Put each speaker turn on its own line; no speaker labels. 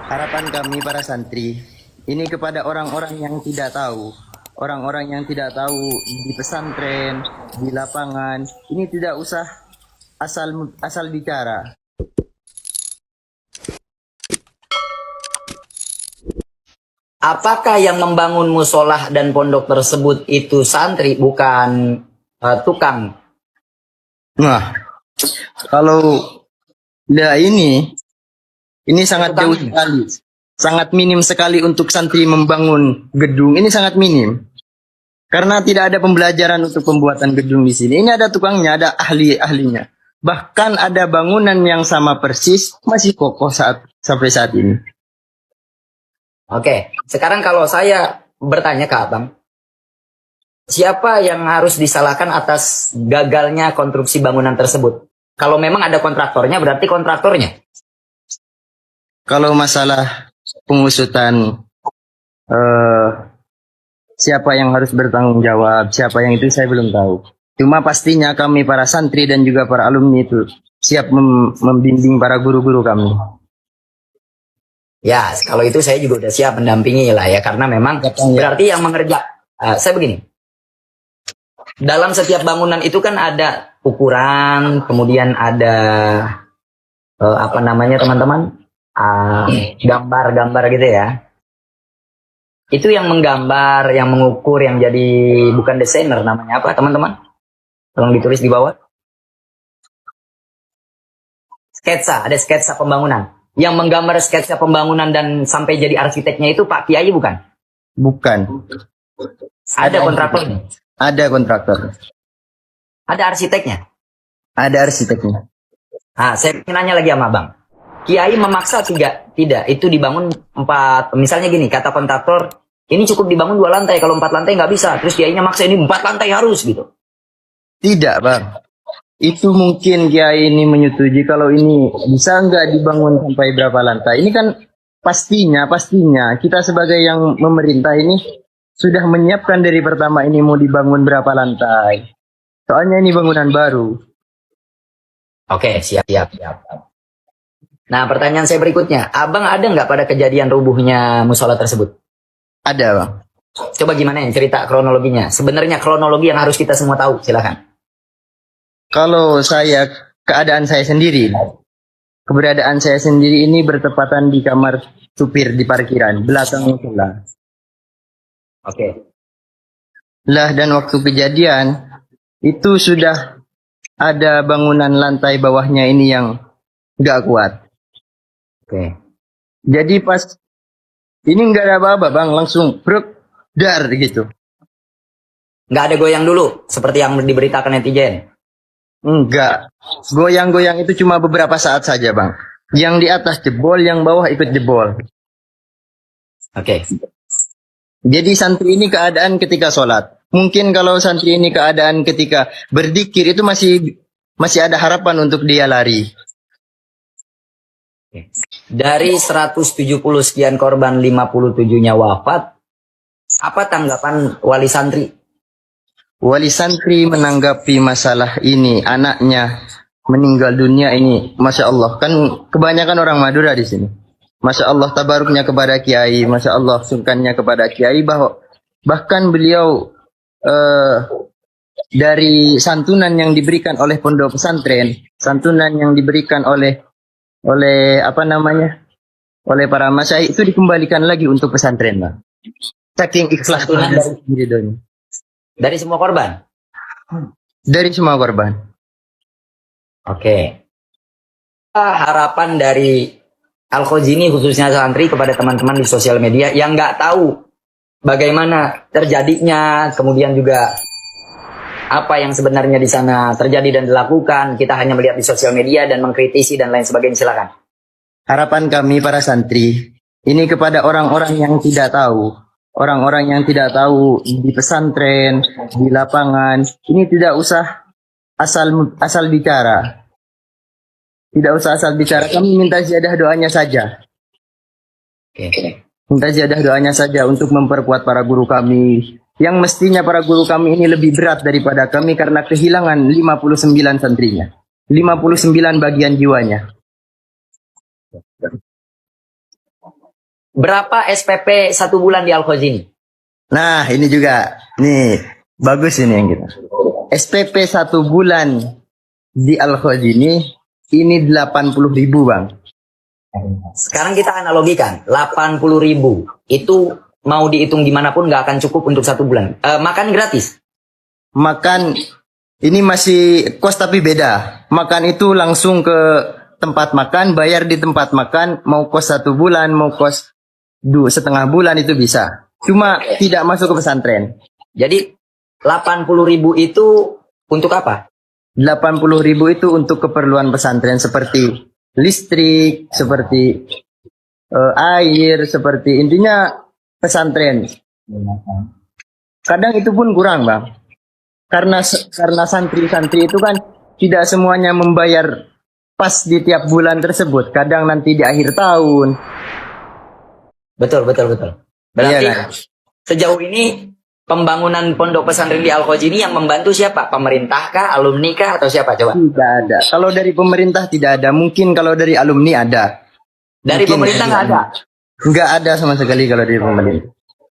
Harapan kami para santri, ini kepada orang-orang yang tidak tahu. Orang-orang yang tidak tahu di pesantren, di lapangan, ini tidak usah asal asal bicara.
Apakah yang membangun musolah dan pondok tersebut itu santri, bukan tukang?
Nah, kalau ini sangat jauh
Tukang.
sekali. Sangat minim sekali untuk santri membangun gedung. Ini sangat minim. Karena tidak ada pembelajaran untuk pembuatan gedung di sini. Ini ada tukangnya, ada ahli-ahlinya. Bahkan ada bangunan yang sama persis masih kokoh sampai saat ini.
Oke, sekarang kalau saya bertanya ke abang, siapa yang harus disalahkan atas gagalnya konstruksi bangunan tersebut? Kalau memang ada kontraktornya, berarti kontraktornya.
Kalau masalah pengusutan eh, siapa yang harus bertanggung jawab, siapa yang itu saya belum tahu. Cuma pastinya kami para santri dan juga para alumni itu siap membimbing para guru-guru kami.
Ya, kalau itu saya juga udah siap mendampingi lah ya, karena memang berarti yang saya begini, dalam setiap bangunan itu kan ada ukuran, kemudian ada apa namanya teman-teman, gambar-gambar gitu ya. Itu yang menggambar, yang mengukur, yang jadi bukan desainer, namanya apa teman-teman? Tolong ditulis di bawah. Sketsa, ada sketsa pembangunan. Yang menggambar sketsa pembangunan dan sampai jadi arsiteknya itu Pak Kiai bukan?
Bukan.
Ada kontraktornya.
Ada kontraktor.
Ada arsiteknya.
Ada arsiteknya.
Nah, saya ingin nanya lagi sama Bang. Kiai memaksa tidak, itu dibangun 4, misalnya gini, kata kontraktor, ini cukup dibangun 2 lantai, kalau 4 lantai nggak bisa. Terus Kiainya maksa ini 4 lantai harus gitu.
Tidak, Bang. Itu mungkin Kiai ini menyetujui kalau ini bisa nggak dibangun sampai berapa lantai. Ini kan pastinya kita sebagai yang memerintah ini sudah menyiapkan dari pertama ini mau dibangun berapa lantai. Soalnya ini bangunan baru.
Oke, siap. Nah, pertanyaan saya berikutnya, Abang ada nggak pada kejadian rubuhnya musola tersebut?
Ada, Bang.
Coba gimana yang cerita kronologinya? Sebenarnya kronologi yang harus kita semua tahu, silakan.
Kalau keberadaan saya sendiri ini bertepatan di kamar supir di parkiran, belakang musola.
Oke.
Lah dan waktu kejadian, itu sudah ada bangunan lantai bawahnya ini yang nggak kuat.
Oke.
Jadi pas ini nggak ada apa-apa bang, langsung bruk, dar gitu.
Nggak ada goyang dulu, seperti yang diberitakan netizen.
Enggak. Goyang-goyang itu cuma beberapa saat saja, Bang. Yang di atas jebol, yang bawah ikut jebol.
Oke.
Jadi santri ini keadaan ketika sholat. Mungkin kalau santri ini keadaan ketika berzikir itu masih ada harapan untuk dia lari.
Dari 170 sekian korban, 57-nya wafat. Apa tanggapan wali santri?
Wali santri menanggapi masalah ini, anaknya meninggal dunia ini, Masya Allah. Kan kebanyakan orang Madura di sini. Masya Allah, tabaruknya kepada Kiai. Masya Allah, sungkannya kepada Kiai. Bahkan beliau dari santunan yang diberikan oleh pondok pesantren, santunan yang diberikan oleh apa namanya, oleh para masyayikh itu dikembalikan lagi untuk pesantren, Bang. Saking ikhlas
dari semua korban.
Dari semua korban.
Oke. Harapan dari Al-Khozini khususnya santri kepada teman-teman di sosial media yang nggak tahu bagaimana terjadinya, kemudian juga apa yang sebenarnya di sana terjadi dan dilakukan. Kita hanya melihat di sosial media dan mengkritisi dan lain sebagainya. Silakan.
Harapan kami para santri ini kepada orang-orang yang tidak tahu. Orang-orang yang tidak tahu di pesantren, di lapangan, ini tidak usah asal bicara. Tidak usah asal bicara. Kami minta ziyadah doanya saja.
Oke.
Minta ziyadah doanya saja untuk memperkuat para guru kami. Yang mestinya para guru kami ini lebih berat daripada kami karena kehilangan 59 santrinya. 59 bagian jiwanya.
Berapa SPP 1 bulan di Al-Khazini?
Nah, ini juga. Nih, bagus ini yang kita. SPP 1 bulan di Al-Khazini ini 80.000 Bang.
Sekarang kita analogikan 80.000 itu mau dihitung gimana pun nggak akan cukup untuk 1 bulan. Makan gratis.
Makan ini masih kos tapi beda. Makan itu langsung ke tempat makan, bayar di tempat makan, mau kos 1 bulan, mau kos 2,5 bulan itu bisa. Cuma tidak masuk ke pesantren.
Jadi 80.000 itu untuk apa?
80.000 itu untuk keperluan pesantren seperti listrik, seperti air, seperti intinya pesantren. Kadang itu pun kurang Bang. Karena santri-santri itu kan tidak semuanya membayar pas di tiap bulan tersebut. Kadang nanti di akhir tahun.
Betul. Berarti
Iya kan?
sejauh ini pembangunan pondok pesantren di Al-Khazini yang membantu siapa? Pemerintah kah, alumni kah, atau siapa coba?
Tidak ada. Kalau dari pemerintah tidak ada. Mungkin kalau dari alumni ada.
Dari
Mungkin
pemerintah nggak ada.
Nggak ada sama sekali kalau dari pemerintah.